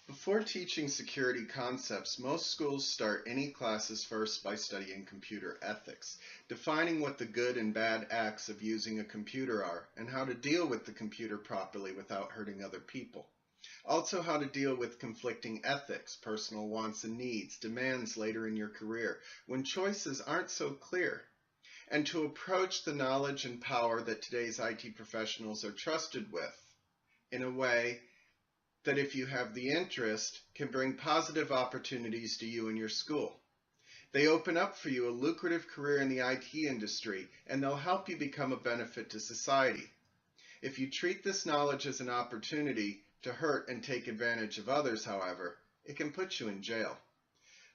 Before teaching security concepts, most schools start any classes first by studying computer ethics, defining what the good and bad acts of using a computer are, and how to deal with the computer properly without hurting other people. Also, how to deal with conflicting ethics, personal wants and needs, demands later in your career, when choices aren't so clear, and to approach the knowledge and power that today's IT professionals are trusted with in a way that, if you have the interest, can bring positive opportunities to you and your school. They open up for you a lucrative career in the IT industry, and they'll help you become a benefit to society. If you treat this knowledge as an opportunity to hurt and take advantage of others, however, it can put you in jail.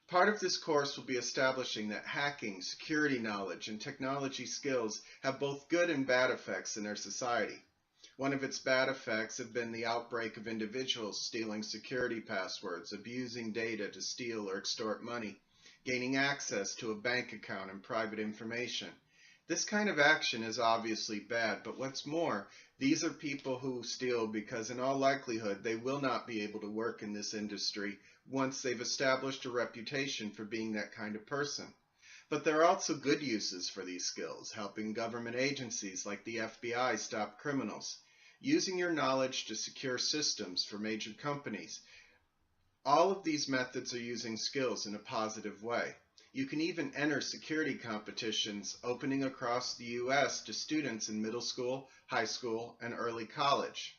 Part of this course will be establishing that hacking, security knowledge, and technology skills have both good and bad effects in our society. One of its bad effects have been the outbreak of individuals stealing security passwords, abusing data to steal or extort money, gaining access to a bank account and private information. This kind of action is obviously bad, but what's more, these are people who steal because in all likelihood they will not be able to work in this industry once they've established a reputation for being that kind of person. But there are also good uses for these skills, helping government agencies like the FBI stop criminals, using your knowledge to secure systems for major companies. All of these methods are using skills in a positive way. You can even enter security competitions opening across the US to students in middle school, high school, and early college.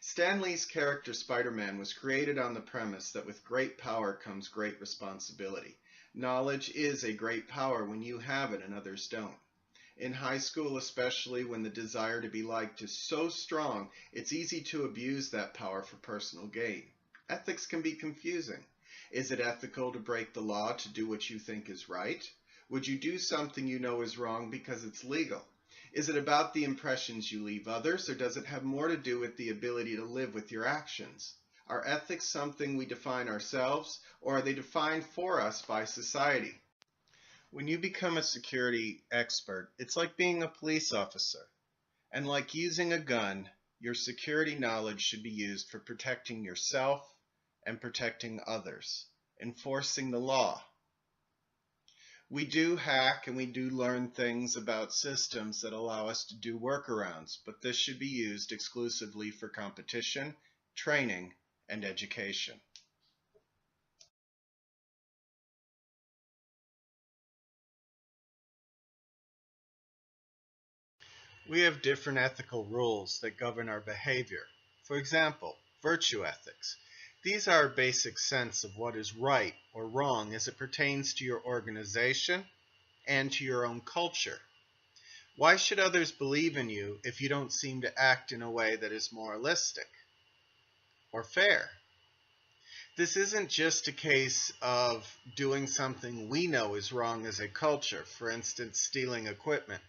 Stan Lee's character Spider-Man was created on the premise that with great power comes great responsibility. Knowledge is a great power when you have it and others don't. In high school, especially when the desire to be liked is so strong, it's easy to abuse that power for personal gain. Ethics can be confusing. Is it ethical to break the law to do what you think is right? Would you do something you know is wrong because it's legal? Is it about the impressions you leave others, or does it have more to do with the ability to live with your actions? Are ethics something we define ourselves, or are they defined for us by society? When you become a security expert, it's like being a police officer. And like using a gun, your security knowledge should be used for protecting yourself and protecting others, enforcing the law. We do hack and we do learn things about systems that allow us to do workarounds, but this should be used exclusively for competition, training, and education. We have different ethical rules that govern our behavior. For example, virtue ethics. These are our basic sense of what is right or wrong as it pertains to your organization and to your own culture. Why should others believe in you if you don't seem to act in a way that is moralistic or fair? This isn't just a case of doing something we know is wrong as a culture, for instance, stealing equipment.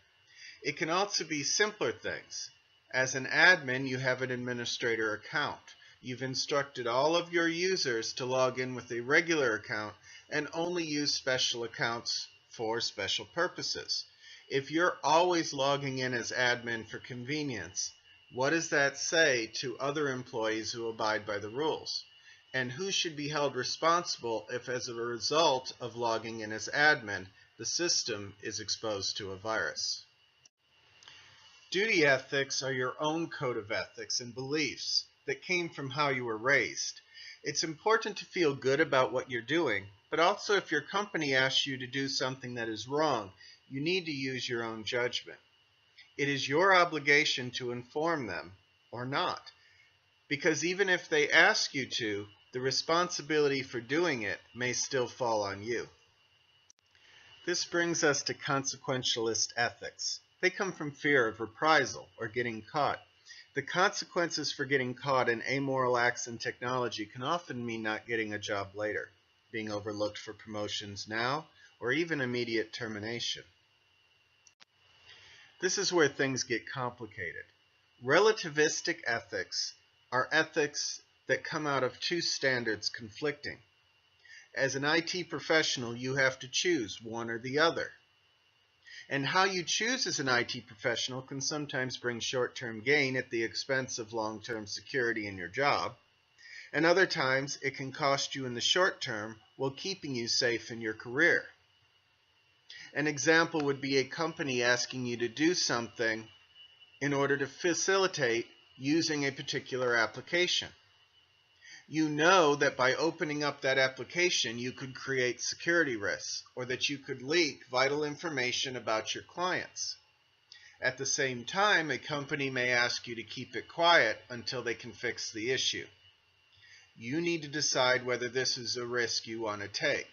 It can also be simpler things. As an admin, you have an administrator account. You've instructed all of your users to log in with a regular account and only use special accounts for special purposes. If you're always logging in as admin for convenience, what does that say to other employees who abide by the rules? And who should be held responsible if, as a result of logging in as admin, the system is exposed to a virus? Duty ethics are your own code of ethics and beliefs that came from how you were raised. It's important to feel good about what you're doing, but also if your company asks you to do something that is wrong, you need to use your own judgment. It is your obligation to inform them or not, because even if they ask you to, the responsibility for doing it may still fall on you. This brings us to consequentialist ethics. They come from fear of reprisal or getting caught. The consequences for getting caught in amoral acts in technology can often mean not getting a job later, being overlooked for promotions now, or even immediate termination. This is where things get complicated. Relativistic ethics are ethics that come out of two standards conflicting. As an IT professional, you have to choose one or the other. And how you choose as an IT professional can sometimes bring short-term gain at the expense of long-term security in your job. And other times it can cost you in the short term while keeping you safe in your career. An example would be a company asking you to do something in order to facilitate using a particular application. You know that by opening up that application, you could create security risks, or that you could leak vital information about your clients. At the same time, a company may ask you to keep it quiet until they can fix the issue. You need to decide whether this is a risk you want to take.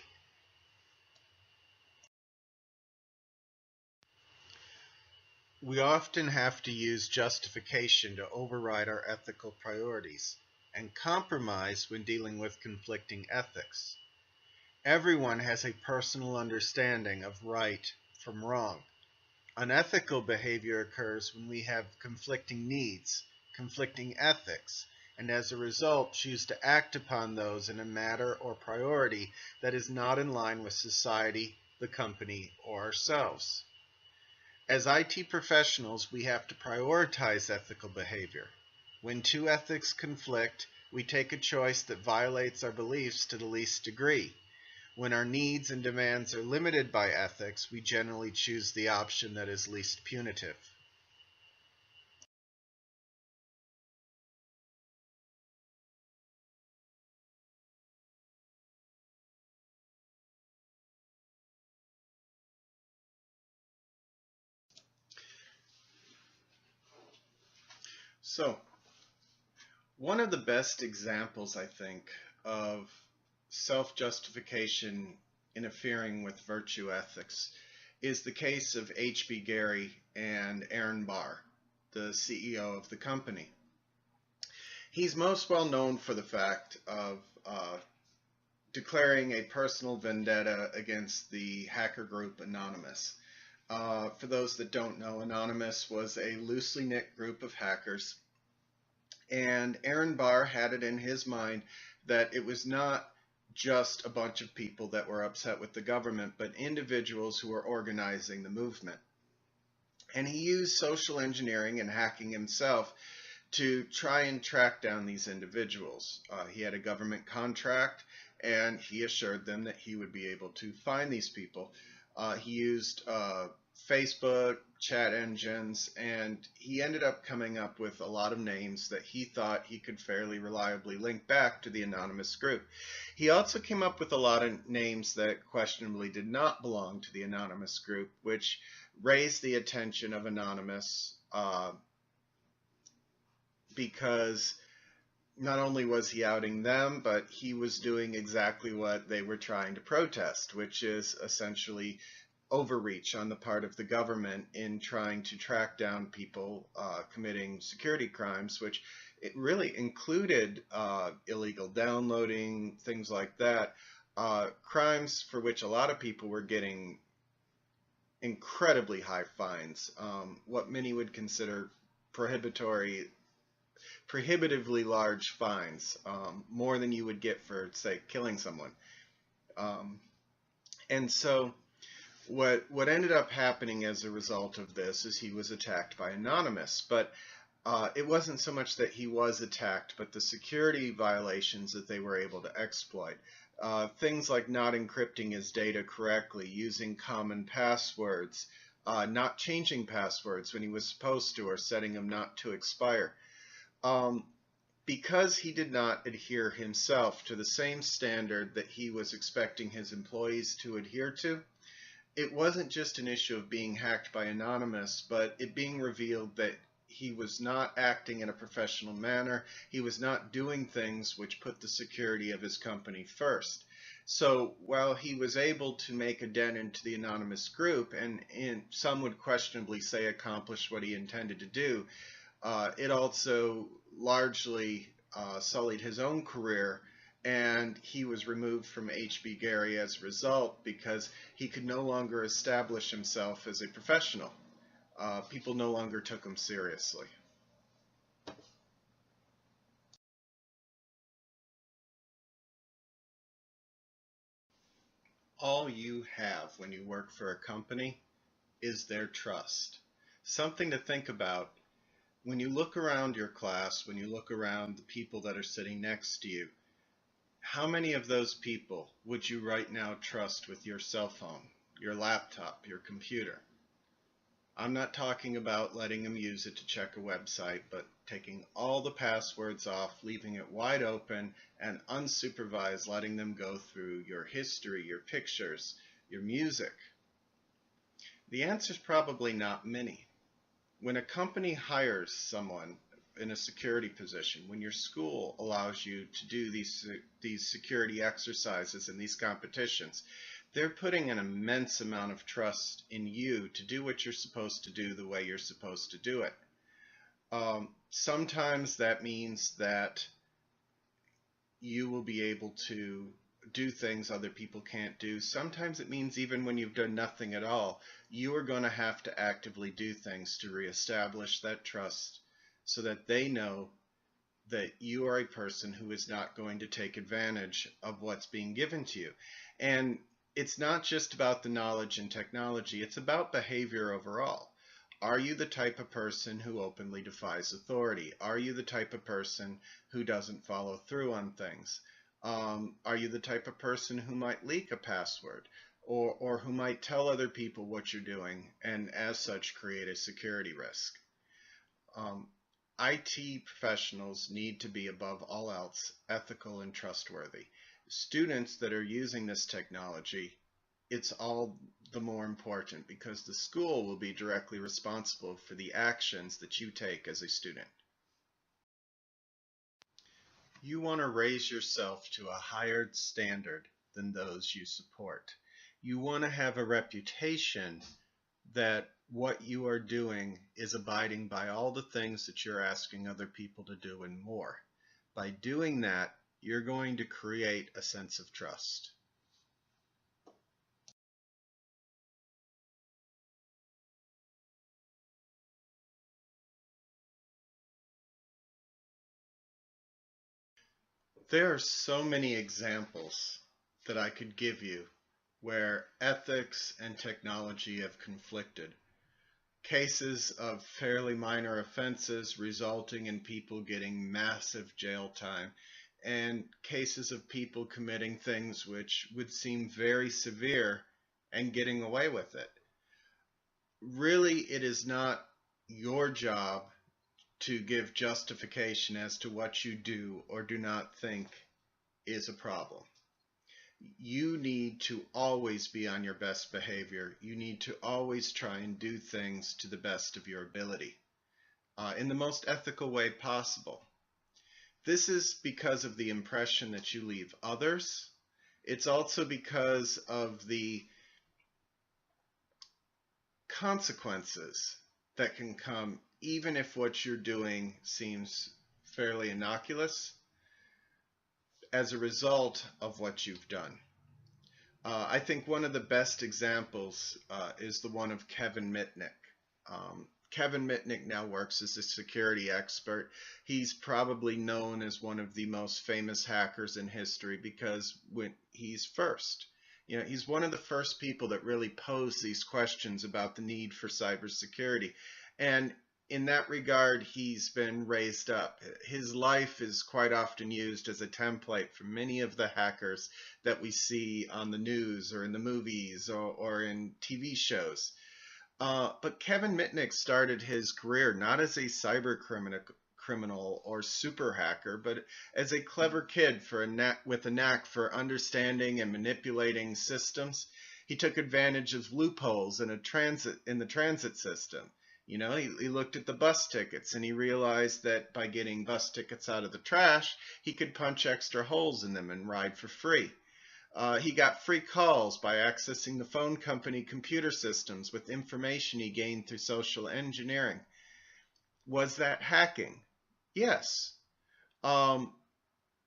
We often have to use justification to override our ethical priorities and compromise when dealing with conflicting ethics. Everyone has a personal understanding of right from wrong. Unethical behavior occurs when we have conflicting needs, conflicting ethics, and as a result choose to act upon those in a matter or priority that is not in line with society, the company, or ourselves. As IT professionals, we have to prioritize ethical behavior. When two ethics conflict, we take a choice that violates our beliefs to the least degree. When our needs and demands are limited by ethics, we generally choose the option that is least punitive. So, one of the best examples, I think, of self-justification interfering with virtue ethics is the case of HBGary and Aaron Barr, the CEO of the company. He's most well known for the fact of declaring a personal vendetta against the hacker group Anonymous. For those that don't know, Anonymous was a loosely knit group of hackers, and Aaron Barr had it in his mind that it was not just a bunch of people that were upset with the government, but individuals who were organizing the movement. And he used social engineering and hacking himself to try and track down these individuals. He had a government contract, and he assured them that he would be able to find these people. He used Facebook, chat engines, and he ended up coming up with a lot of names that he thought he could fairly reliably link back to the Anonymous group. He also came up with a lot of names that questionably did not belong to the Anonymous group, which raised the attention of Anonymous because not only was he outing them, but he was doing exactly what they were trying to protest, which is essentially overreach on the part of the government in trying to track down people committing security crimes, which it really included illegal downloading, things like that, crimes for which a lot of people were getting incredibly high fines, what many would consider prohibitively large fines, more than you would get for, say, killing someone. And so what ended up happening as a result of this is he was attacked by Anonymous. But it wasn't so much that he was attacked, but the security violations that they were able to exploit. Things like not encrypting his data correctly, using common passwords, not changing passwords when he was supposed to, or setting them not to expire. Because he did not adhere himself to the same standard that he was expecting his employees to adhere to, it wasn't just an issue of being hacked by Anonymous, but it being revealed that he was not acting in a professional manner. He was not doing things which put the security of his company first. So while he was able to make a dent into the Anonymous group, and some would questionably say accomplish what he intended to do, it also largely sullied his own career, and he was removed from HBGary as a result because he could no longer establish himself as a professional. People no longer took him seriously. All you have when you work for a company is their trust. Something to think about When you look around your class, when you look around the people that are sitting next to you, how many of those people would you right now trust with your cell phone, your laptop, your computer? I'm not talking about letting them use it to check a website, but taking all the passwords off, leaving it wide open and unsupervised, letting them go through your history, your pictures, your music. The answer is probably not many. When a company hires someone in a security position, when your school allows you to do these security exercises and these competitions, they're putting an immense amount of trust in you to do what you're supposed to do the way you're supposed to do it. Sometimes that means that you will be able to do things other people can't do. Sometimes it means even when you've done nothing at all, you are going to have to actively do things to reestablish that trust so that they know that you are a person who is not going to take advantage of what's being given to you. And it's not just about the knowledge and technology, it's about behavior overall. Are you the type of person who openly defies authority? Are you the type of person who doesn't follow through on things? Are you the type of person who might leak a password or who might tell other people what you're doing and as such create a security risk? IT professionals need to be above all else ethical and trustworthy. Students that are using this technology, it's all the more important because the school will be directly responsible for the actions that you take as a student. You want to raise yourself to a higher standard than those you support. You want to have a reputation that what you are doing is abiding by all the things that you're asking other people to do and more. By doing that, you're going to create a sense of trust. There are so many examples that I could give you where ethics and technology have conflicted. Cases of fairly minor offenses resulting in people getting massive jail time, and cases of people committing things which would seem very severe and getting away with it. Really, it is not your job to give justification as to what you do or do not think is a problem. You need to always be on your best behavior. You need to always try and do things to the best of your ability, in the most ethical way possible. This is because of the impression that you leave others. It's also because of the consequences that can come even if what you're doing seems fairly innocuous as a result of what you've done. I think one of the best examples is the one of Kevin Mitnick. Kevin Mitnick now works as a security expert. He's probably known as one of the most famous hackers in history because when he's first. You know, he's one of the first people that really posed these questions about the need for cybersecurity. And in that regard, he's been raised up. His life is quite often used as a template for many of the hackers that we see on the news or in the movies or in TV shows. But Kevin Mitnick started his career not as a cyber criminal or super hacker, but as a clever kid with a knack for understanding and manipulating systems. He took advantage of loopholes in the transit system. You know, he looked at the bus tickets and he realized that by getting bus tickets out of the trash, he could punch extra holes in them and ride for free. He got free calls by accessing the phone company computer systems with information he gained through social engineering. Was that hacking? Yes.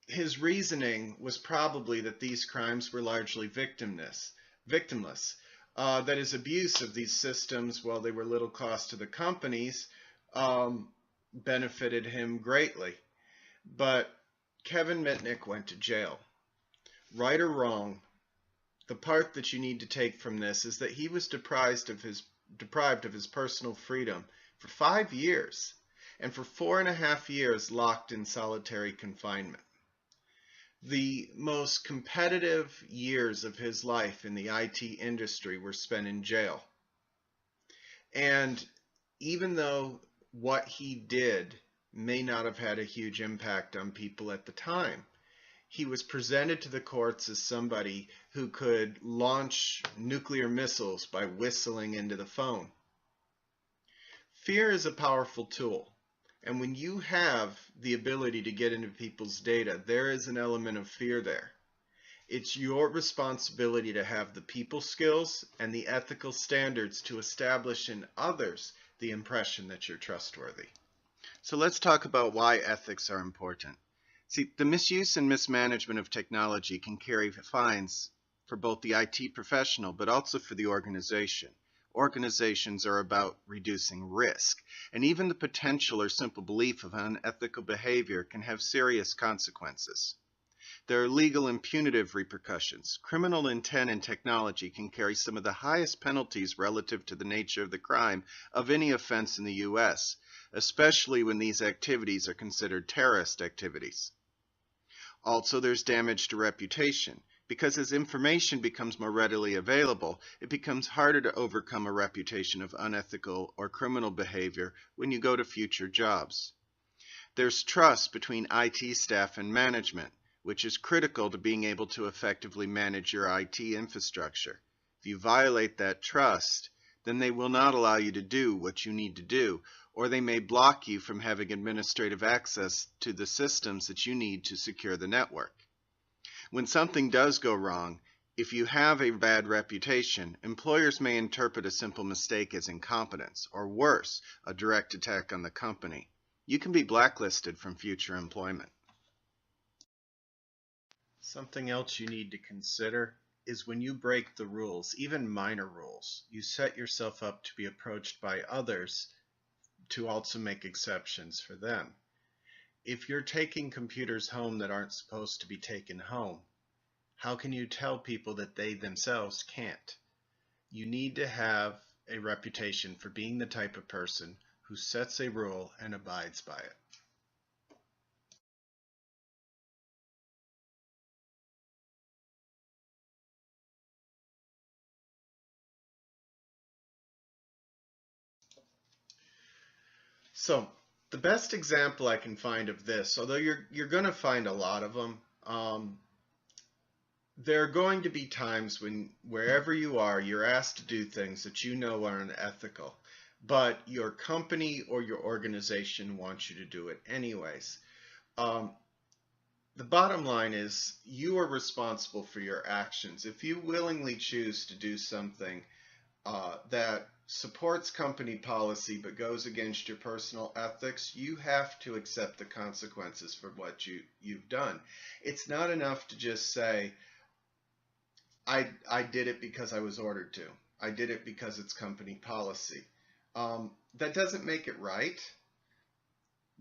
His reasoning was probably that these crimes were largely victimless. That his abuse of these systems, while they were little cost to the companies, benefited him greatly. But Kevin Mitnick went to jail. Right or wrong, the part that you need to take from this is that he was deprived of his personal freedom for 5 years. and for 4.5 years locked in solitary confinement. The most competitive years of his life in the IT industry were spent in jail. And even though what he did may not have had a huge impact on people at the time, he was presented to the courts as somebody who could launch nuclear missiles by whistling into the phone. Fear is a powerful tool. And when you have the ability to get into people's data, there is an element of fear there. It's your responsibility to have the people skills and the ethical standards to establish in others the impression that you're trustworthy. So let's talk about why ethics are important. See, the misuse and mismanagement of technology can carry fines for both the IT professional, but also for the organization. Organizations are about reducing risk, and even the potential or simple belief of unethical behavior can have serious consequences. There are legal and punitive repercussions. Criminal intent in technology can carry some of the highest penalties relative to the nature of the crime of any offense in the U.S., especially when these activities are considered terrorist activities. Also, there's damage to reputation, because as information becomes more readily available, it becomes harder to overcome a reputation of unethical or criminal behavior when you go to future jobs. There's trust between IT staff and management, which is critical to being able to effectively manage your IT infrastructure. If you violate that trust, then they will not allow you to do what you need to do, or they may block you from having administrative access to the systems that you need to secure the network. When something does go wrong, if you have a bad reputation, employers may interpret a simple mistake as incompetence, or worse, a direct attack on the company. You can be blacklisted from future employment. Something else you need to consider is when you break the rules, even minor rules, you set yourself up to be approached by others to also make exceptions for them. If you're taking computers home that aren't supposed to be taken home, how can you tell people that they themselves can't? You need to have a reputation for being the type of person who sets a rule and abides by it. So the best example I can find of this, although you're going to find a lot of them, there are going to be times when wherever you are, you're asked to do things that you know are unethical, but your company or your organization wants you to do it anyways. The bottom line is you are responsible for your actions. If you willingly choose to do something that supports company policy but goes against your personal ethics, you have to accept the consequences for what you've done. It's not enough to just say, I did it because I was ordered to. I did it because it's company policy. That doesn't make it right,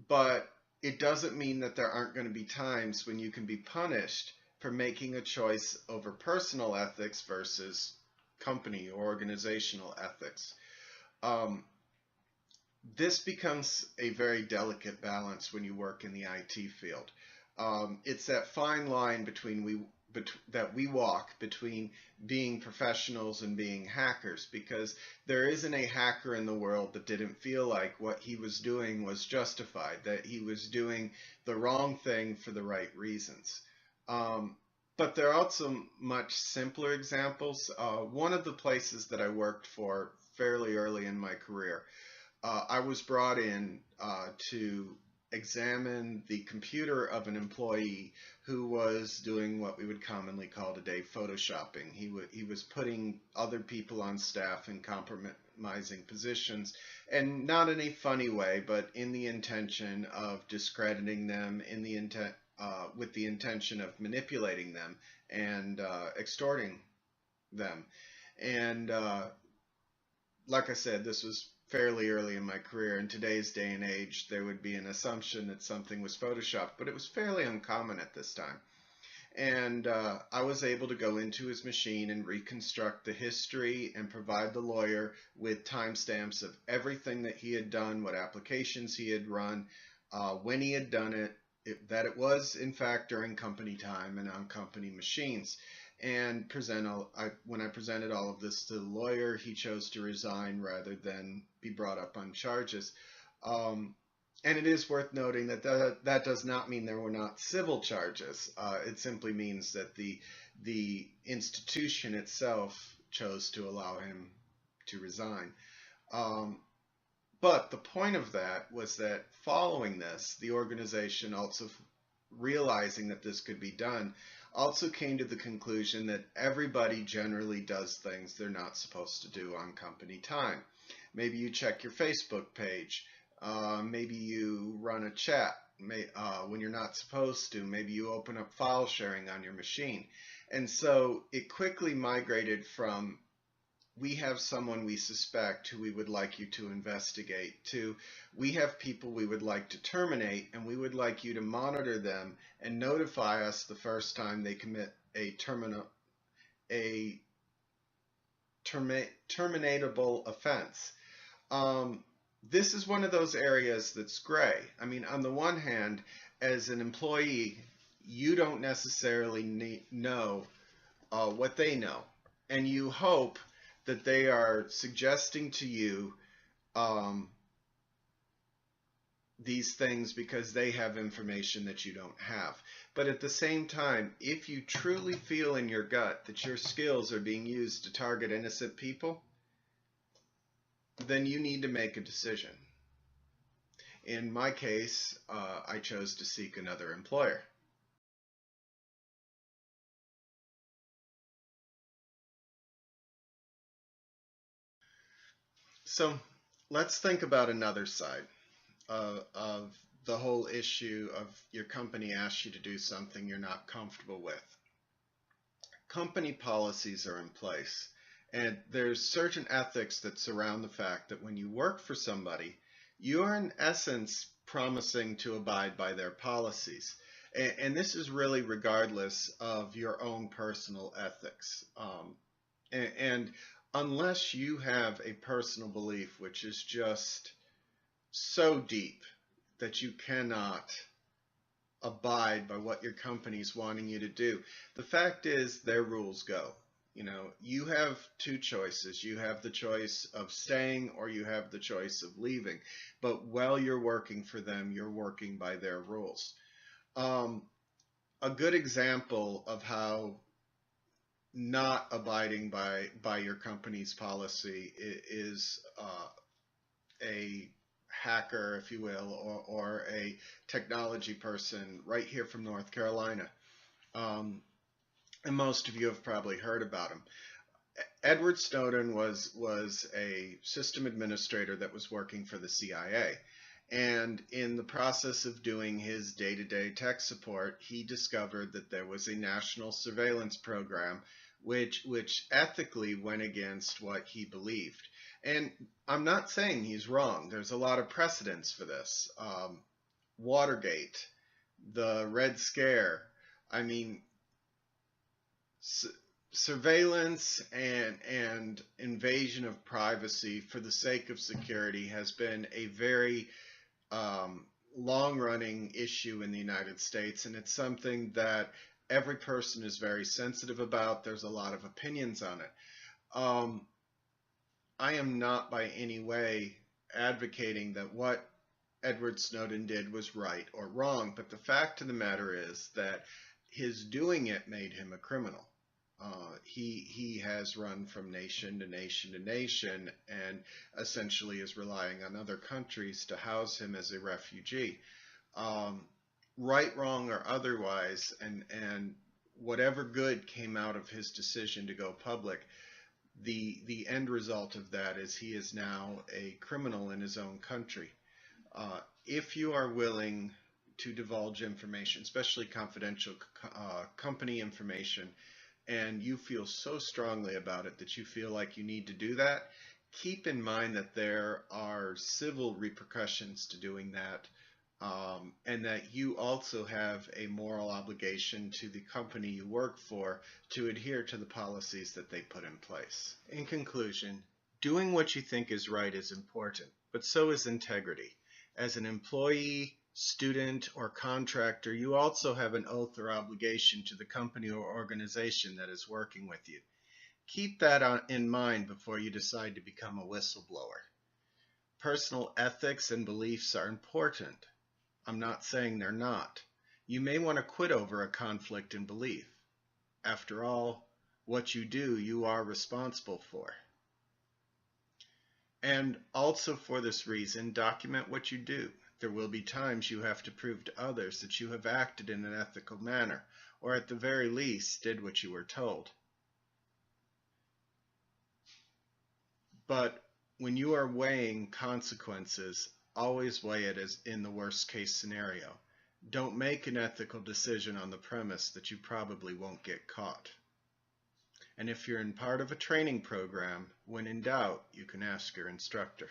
but it doesn't mean that there aren't going to be times when you can be punished for making a choice over personal ethics versus company or organizational ethics. This becomes a very delicate balance when you work in the IT field. It's that fine line that we walk between being professionals and being hackers, because there isn't a hacker in the world that didn't feel like what he was doing was justified, that he was doing the wrong thing for the right reasons. But there are also much simpler examples. One of the places that I worked for fairly early in my career, I was brought in to examine the computer of an employee who was doing what we would commonly call today photoshopping. He was putting other people on staff in compromising positions, and not in a funny way, but in the intention of discrediting them, with the intention of manipulating them and extorting them. And like I said, this was fairly early in my career. In today's day and age, there would be an assumption that something was photoshopped, but it was fairly uncommon at this time. And I was able to go into his machine and reconstruct the history and provide the lawyer with timestamps of everything that he had done, what applications he had run, when he had done it, that it was in fact during company time and on company machines. And when I presented all of this to the lawyer, he chose to resign rather than be brought up on charges. Um, and it is worth noting that that does not mean there were not civil charges. It simply means that the institution itself chose to allow him to resign. Um, but the point of that was that following this, the organization also realizing that this could be done, also came to the conclusion that everybody generally does things they're not supposed to do on company time. Maybe you check your Facebook page. Maybe you run a chat when you're not supposed to. Maybe you open up file sharing on your machine. And so it quickly migrated from, we have someone we suspect who we would like you to investigate, to, we have people we would like to terminate and we would like you to monitor them and notify us the first time they commit a terminatable offense. This is one of those areas that's gray. I mean, on the one hand, as an employee, you don't necessarily know what they know, and you hope that they are suggesting to you these things because they have information that you don't have. But at the same time, if you truly feel in your gut that your skills are being used to target innocent people, then you need to make a decision. In my case, I chose to seek another employer. So let's think about another side of the whole issue of your company asks you to do something you're not comfortable with. Company policies are in place, and there's certain ethics that surround the fact that when you work for somebody, you're in essence promising to abide by their policies. And this is really regardless of your own personal ethics. And unless you have a personal belief which is just so deep that you cannot abide by what your company's wanting you to do, the fact is their rules go. You know, you have two choices. You have the choice of staying or you have the choice of leaving. But while you're working for them, you're working by their rules. A good example of how not abiding by your company's policy is a hacker, if you will, or a technology person right here from North Carolina. And most of you have probably heard about him. Edward Snowden was a system administrator that was working for the CIA. And in the process of doing his day-to-day tech support, he discovered that there was a national surveillance program which ethically went against what he believed. And I'm not saying he's wrong. There's a lot of precedents for this. Watergate, the Red Scare. I mean, surveillance and invasion of privacy for the sake of security has been a very long-running issue in the United States, and it's something that every person is very sensitive about. There's a lot of opinions on it. I am not by any way advocating that what Edward Snowden did was right or wrong, but the fact of the matter is that his doing it made him a criminal. He has run from nation to nation to nation and essentially is relying on other countries to house him as a refugee. Right, wrong, or otherwise, and whatever good came out of his decision to go public, the end result of that is he is now a criminal in his own country. If you are willing to divulge information, especially confidential company information, and you feel so strongly about it that you feel like you need to do that, keep in mind that there are civil repercussions to doing that and that you also have a moral obligation to the company you work for to adhere to the policies that they put in place. In conclusion, doing what you think is right is important, but so is integrity. As an employee, student, or contractor, you also have an oath or obligation to the company or organization that is working with you. Keep that in mind before you decide to become a whistleblower. Personal ethics and beliefs are important. I'm not saying they're not. You may want to quit over a conflict in belief. After all, what you do, you are responsible for. And also for this reason, document what you do. There will be times you have to prove to others that you have acted in an ethical manner, or at the very least, did what you were told. But when you are weighing consequences, always weigh it as in the worst case scenario. Don't make an ethical decision on the premise that you probably won't get caught. And if you're in part of a training program, when in doubt, you can ask your instructor.